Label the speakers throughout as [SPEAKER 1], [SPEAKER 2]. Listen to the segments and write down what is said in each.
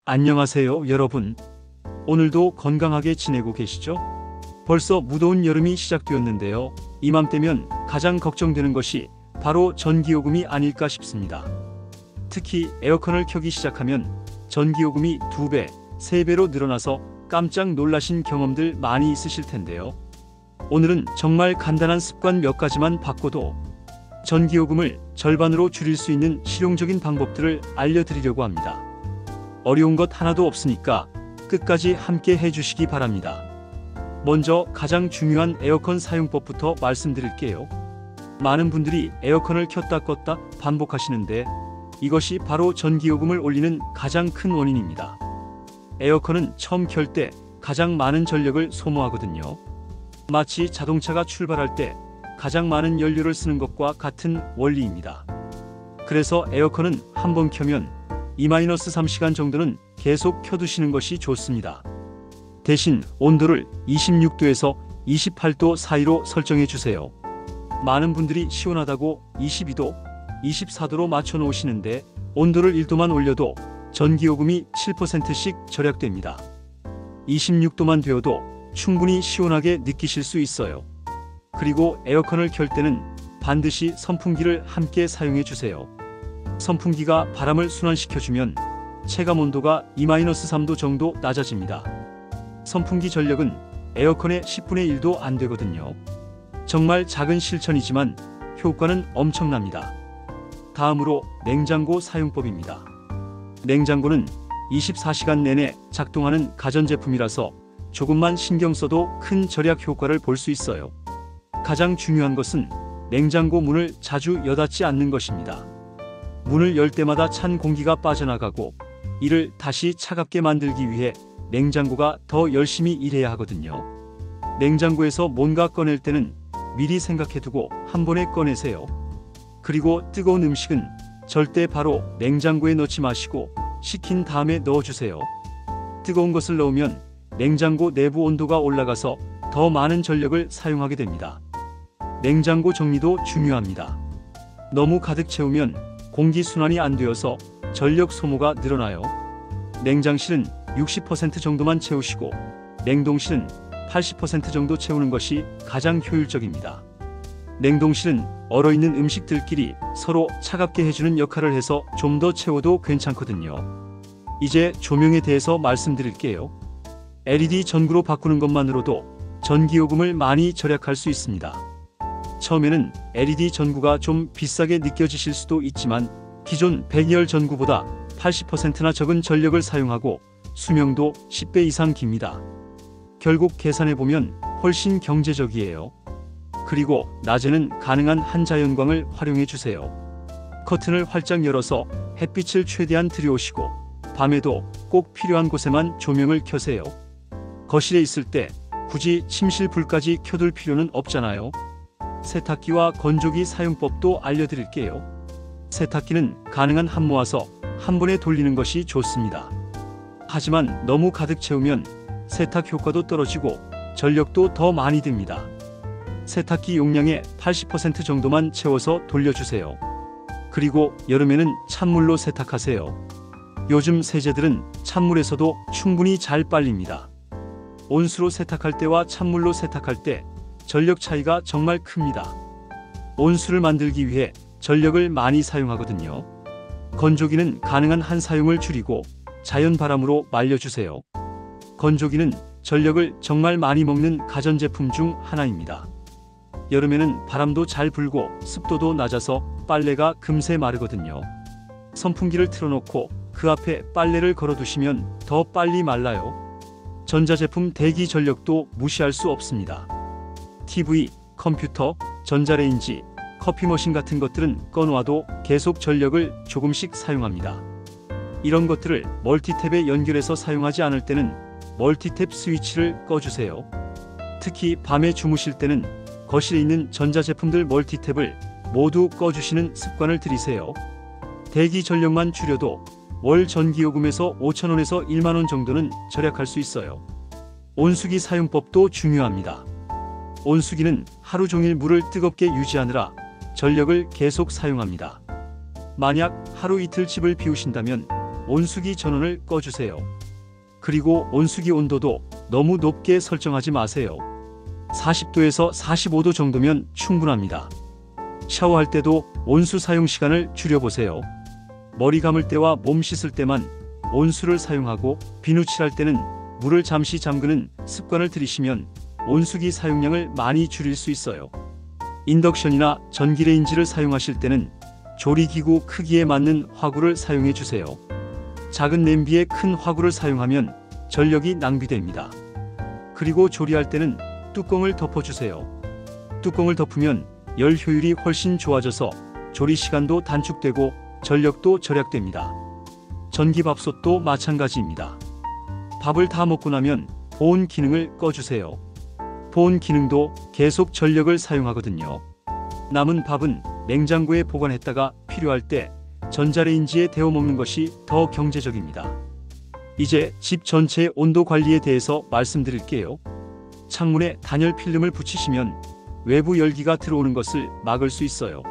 [SPEAKER 1] 안녕하세요, 여러분. 오늘도 건강하게 지내고 계시죠? 벌써 무더운 여름이 시작되었는데요. 이맘때면 가장 걱정되는 것이 바로 전기요금이 아닐까 싶습니다. 특히 에어컨을 켜기 시작하면 전기요금이 2배, 3배로 늘어나서 깜짝 놀라신 경험들 많이 있으실 텐데요. 오늘은 정말 간단한 습관 몇 가지만 바꿔도 전기요금을 절반으로 줄일 수 있는 실용적인 방법들을 알려드리려고 합니다. 어려운 것 하나도 없으니까 끝까지 함께 해주시기 바랍니다. 먼저 가장 중요한 에어컨 사용법부터 말씀드릴게요. 많은 분들이 에어컨을 켰다 껐다 반복하시는데 이것이 바로 전기요금을 올리는 가장 큰 원인입니다. 에어컨은 처음 켤 때 가장 많은 전력을 소모하거든요. 마치 자동차가 출발할 때 가장 많은 연료를 쓰는 것과 같은 원리입니다. 그래서 에어컨은 한번 켜면 2-3시간 정도는 계속 켜두시는 것이 좋습니다. 대신 온도를 26도에서 28도 사이로 설정해 주세요. 많은 분들이 시원하다고 22도, 24도로 맞춰 놓으시는데 온도를 1도만 올려도 전기요금이 7%씩 절약됩니다. 26도만 되어도 충분히 시원하게 느끼실 수 있어요. 그리고 에어컨을 켤 때는 반드시 선풍기를 함께 사용해 주세요. 선풍기가 바람을 순환시켜주면 체감온도가 2-3도 정도 낮아집니다. 선풍기 전력은 에어컨의 10분의 1도 안 되거든요. 정말 작은 실천이지만 효과는 엄청납니다. 다음으로 냉장고 사용법입니다. 냉장고는 24시간 내내 작동하는 가전제품이라서 조금만 신경 써도 큰 절약 효과를 볼 수 있어요. 가장 중요한 것은 냉장고 문을 자주 여닫지 않는 것입니다. 문을 열 때마다 찬 공기가 빠져나가고 이를 다시 차갑게 만들기 위해 냉장고가 더 열심히 일해야 하거든요. 냉장고에서 뭔가 꺼낼 때는 미리 생각해두고 한 번에 꺼내세요. 그리고 뜨거운 음식은 절대 바로 냉장고에 넣지 마시고 식힌 다음에 넣어주세요. 뜨거운 것을 넣으면 냉장고 내부 온도가 올라가서 더 많은 전력을 사용하게 됩니다. 냉장고 정리도 중요합니다. 너무 가득 채우면 공기순환이 안 되어서 전력 소모가 늘어나요. 냉장실은 60% 정도만 채우시고 냉동실은 80% 정도 채우는 것이 가장 효율적입니다. 냉동실은 얼어있는 음식들끼리 서로 차갑게 해주는 역할을 해서 좀 더 채워도 괜찮거든요. 이제 조명에 대해서 말씀드릴게요. LED 전구로 바꾸는 것만으로도 전기요금을 많이 절약할 수 있습니다. 처음에는 LED 전구가 좀 비싸게 느껴지실 수도 있지만 기존 백열 전구보다 80%나 적은 전력을 사용하고 수명도 10배 이상 깁니다. 결국 계산해보면 훨씬 경제적이에요. 그리고 낮에는 가능한 한자연광을 활용해 주세요. 커튼을 활짝 열어서 햇빛을 최대한 들여오시고 밤에도 꼭 필요한 곳에만 조명을 켜세요. 거실에 있을 때 굳이 침실 불까지 켜둘 필요는 없잖아요. 세탁기와 건조기 사용법도 알려드릴게요. 세탁기는 가능한 한 모아서 한 번에 돌리는 것이 좋습니다. 하지만 너무 가득 채우면 세탁 효과도 떨어지고 전력도 더 많이 듭니다. 세탁기 용량의 80% 정도만 채워서 돌려주세요. 그리고 여름에는 찬물로 세탁하세요. 요즘 세제들은 찬물에서도 충분히 잘 빨립니다. 온수로 세탁할 때와 찬물로 세탁할 때 전력 차이가 정말 큽니다. 온수를 만들기 위해 전력을 많이 사용하거든요. 건조기는 가능한 한 사용을 줄이고 자연 바람으로 말려주세요. 건조기는 전력을 정말 많이 먹는 가전제품 중 하나입니다. 여름에는 바람도 잘 불고 습도도 낮아서 빨래가 금세 마르거든요. 선풍기를 틀어놓고 그 앞에 빨래를 걸어두시면 더 빨리 말라요. 전자제품 대기 전력도 무시할 수 없습니다. TV, 컴퓨터, 전자레인지, 커피머신 같은 것들은 꺼놓아도 계속 전력을 조금씩 사용합니다. 이런 것들을 멀티탭에 연결해서 사용하지 않을 때는 멀티탭 스위치를 꺼주세요. 특히 밤에 주무실 때는 거실에 있는 전자제품들 멀티탭을 모두 꺼주시는 습관을 들이세요. 대기 전력만 줄여도 월 전기요금에서 5,000원에서 10,000원 정도는 절약할 수 있어요. 온수기 사용법도 중요합니다. 온수기는 하루 종일 물을 뜨겁게 유지하느라 전력을 계속 사용합니다. 만약 하루 이틀 집을 비우신다면 온수기 전원을 꺼주세요. 그리고 온수기 온도도 너무 높게 설정하지 마세요. 40도에서 45도 정도면 충분합니다. 샤워할 때도 온수 사용 시간을 줄여보세요. 머리 감을 때와 몸 씻을 때만 온수를 사용하고 비누칠할 때는 물을 잠시 잠그는 습관을 들이시면 온수기 사용량을 많이 줄일 수 있어요. 인덕션이나 전기레인지를 사용하실 때는 조리기구 크기에 맞는 화구를 사용해 주세요. 작은 냄비에 큰 화구를 사용하면 전력이 낭비됩니다. 그리고 조리할 때는 뚜껑을 덮어주세요. 뚜껑을 덮으면 열 효율이 훨씬 좋아져서 조리 시간도 단축되고 전력도 절약됩니다. 전기밥솥도 마찬가지입니다. 밥을 다 먹고 나면 보온 기능을 꺼주세요. 보온 기능도 계속 전력을 사용하거든요. 남은 밥은 냉장고에 보관했다가 필요할 때 전자레인지에 데워 먹는 것이 더 경제적입니다. 이제 집 전체의 온도 관리에 대해서 말씀드릴게요. 창문에 단열 필름을 붙이시면 외부 열기가 들어오는 것을 막을 수 있어요.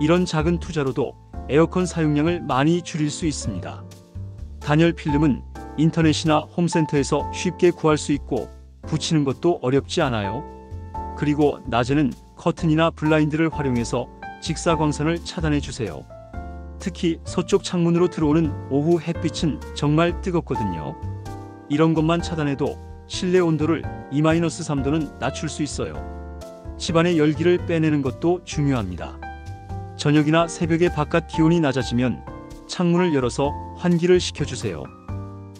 [SPEAKER 1] 이런 작은 투자로도 에어컨 사용량을 많이 줄일 수 있습니다. 단열 필름은 인터넷이나 홈센터에서 쉽게 구할 수 있고 붙이는 것도 어렵지 않아요. 그리고 낮에는 커튼이나 블라인드를 활용해서 직사광선을 차단해 주세요. 특히 서쪽 창문으로 들어오는 오후 햇빛은 정말 뜨겁거든요. 이런 것만 차단해도 실내 온도를 2-3도는 낮출 수 있어요. 집안의 열기를 빼내는 것도 중요합니다. 저녁이나 새벽에 바깥 기온이 낮아지면 창문을 열어서 환기를 시켜주세요.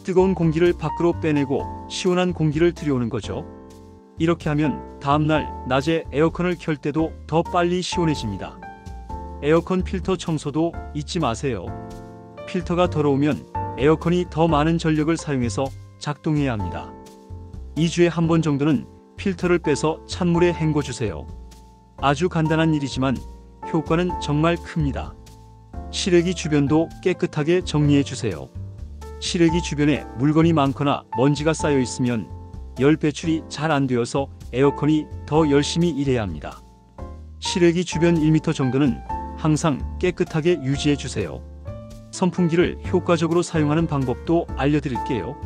[SPEAKER 1] 뜨거운 공기를 밖으로 빼내고 시원한 공기를 들여오는 거죠. 이렇게 하면 다음날 낮에 에어컨을 켤 때도 더 빨리 시원해집니다. 에어컨 필터 청소도 잊지 마세요. 필터가 더러우면 에어컨이 더 많은 전력을 사용해서 작동해야 합니다. 2주에 한 번 정도는 필터를 빼서 찬물에 헹궈주세요. 아주 간단한 일이지만 효과는 정말 큽니다. 실외기 주변도 깨끗하게 정리해주세요. 실외기 주변에 물건이 많거나 먼지가 쌓여 있으면 열 배출이 잘 안 되어서 에어컨이 더 열심히 일해야 합니다. 실외기 주변 1m 정도는 항상 깨끗하게 유지해주세요. 선풍기를 효과적으로 사용하는 방법도 알려드릴게요.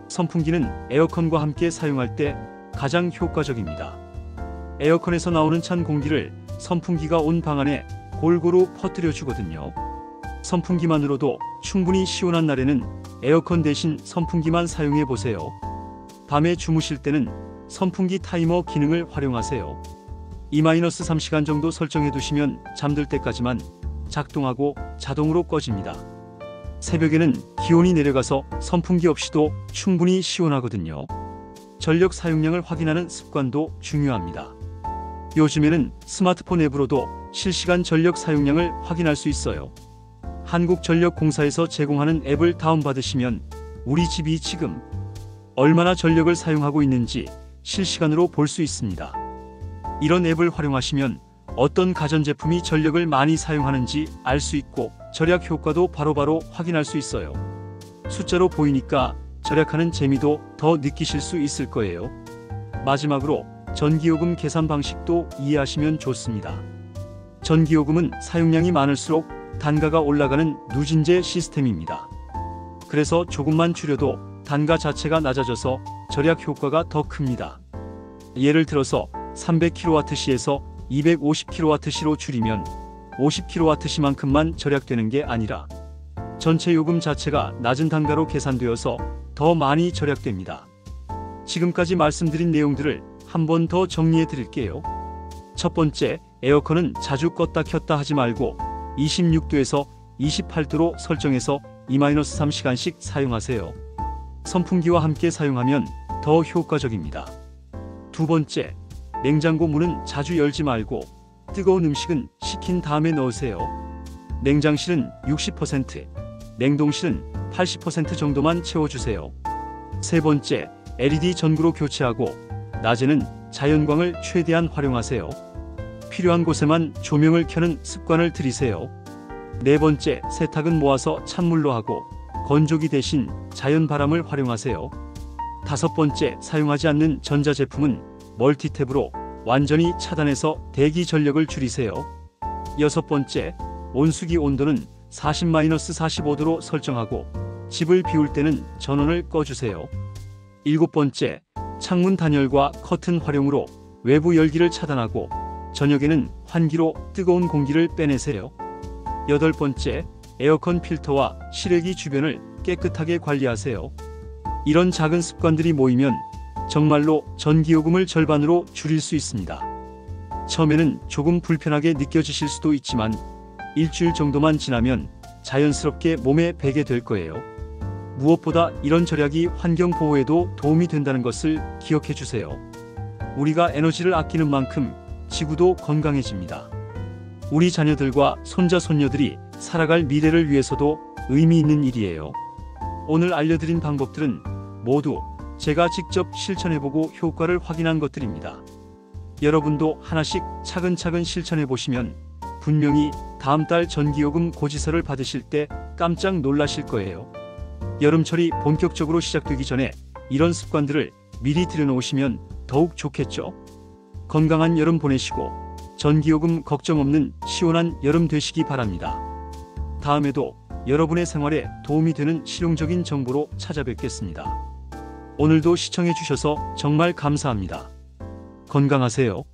[SPEAKER 1] 선풍기는 에어컨과 함께 사용할 때 가장 효과적입니다. 에어컨에서 나오는 찬 공기를 선풍기가 온 방 안에 골고루 퍼뜨려 주거든요. 선풍기만으로도 충분히 시원한 날에는 에어컨 대신 선풍기만 사용해 보세요. 밤에 주무실 때는 선풍기 타이머 기능을 활용하세요. 2-3시간 정도 설정해 두시면 잠들 때까지만 작동하고 자동으로 꺼집니다. 새벽에는 기온이 내려가서 선풍기 없이도 충분히 시원하거든요. 전력 사용량을 확인하는 습관도 중요합니다. 요즘에는 스마트폰 앱으로도 실시간 전력 사용량을 확인할 수 있어요. 한국전력공사에서 제공하는 앱을 다운받으시면 우리 집이 지금 얼마나 전력을 사용하고 있는지 실시간으로 볼 수 있습니다. 이런 앱을 활용하시면 어떤 가전제품이 전력을 많이 사용하는지 알 수 있고 절약 효과도 바로바로 확인할 수 있어요. 숫자로 보이니까 절약하는 재미도 더 느끼실 수 있을 거예요. 마지막으로 전기요금 계산 방식도 이해하시면 좋습니다. 전기요금은 사용량이 많을수록 단가가 올라가는 누진제 시스템입니다. 그래서 조금만 줄여도 단가 자체가 낮아져서 절약 효과가 더 큽니다. 예를 들어서 300kWh에서 250kWh로 줄이면 50kWh만큼만 절약되는 게 아니라 전체 요금 자체가 낮은 단가로 계산되어서 더 많이 절약됩니다. 지금까지 말씀드린 내용들을 한 번 더 정리해 드릴게요. 첫 번째, 에어컨은 자주 껐다 켰다 하지 말고 26도에서 28도로 설정해서 2-3시간씩 사용하세요. 선풍기와 함께 사용하면 더 효과적입니다. 두 번째, 냉장고 문은 자주 열지 말고 뜨거운 음식은 식힌 다음에 넣으세요. 냉장실은 60%, 냉동실은 80% 정도만 채워주세요. 세 번째, LED 전구로 교체하고 낮에는 자연광을 최대한 활용하세요. 필요한 곳에만 조명을 켜는 습관을 들이세요. 네 번째, 세탁은 모아서 찬물로 하고 건조기 대신 자연바람을 활용하세요. 다섯 번째, 사용하지 않는 전자제품은 멀티탭으로 완전히 차단해서 대기 전력을 줄이세요. 여섯 번째, 온수기 온도는 40-45도로 설정하고 집을 비울 때는 전원을 꺼주세요. 7번째, 창문 단열과 커튼 활용으로 외부 열기를 차단하고 저녁에는 환기로 뜨거운 공기를 빼내세요. 8번째, 에어컨 필터와 실외기 주변을 깨끗하게 관리하세요. 이런 작은 습관들이 모이면 정말로 전기요금을 절반으로 줄일 수 있습니다. 처음에는 조금 불편하게 느껴지실 수도 있지만 일주일 정도만 지나면 자연스럽게 몸에 배게 될 거예요. 무엇보다 이런 절약이 환경 보호에도 도움이 된다는 것을 기억해 주세요. 우리가 에너지를 아끼는 만큼 지구도 건강해집니다. 우리 자녀들과 손자 손녀들이 살아갈 미래를 위해서도 의미 있는 일이에요. 오늘 알려드린 방법들은 모두 제가 직접 실천해보고 효과를 확인한 것들입니다. 여러분도 하나씩 차근차근 실천해보시면 분명히 다음 달 전기요금 고지서를 받으실 때 깜짝 놀라실 거예요. 여름철이 본격적으로 시작되기 전에 이런 습관들을 미리 들여놓으시면 더욱 좋겠죠. 건강한 여름 보내시고 전기요금 걱정 없는 시원한 여름 되시기 바랍니다. 다음에도 여러분의 생활에 도움이 되는 실용적인 정보로 찾아뵙겠습니다. 오늘도 시청해 주셔서 정말 감사합니다. 건강하세요.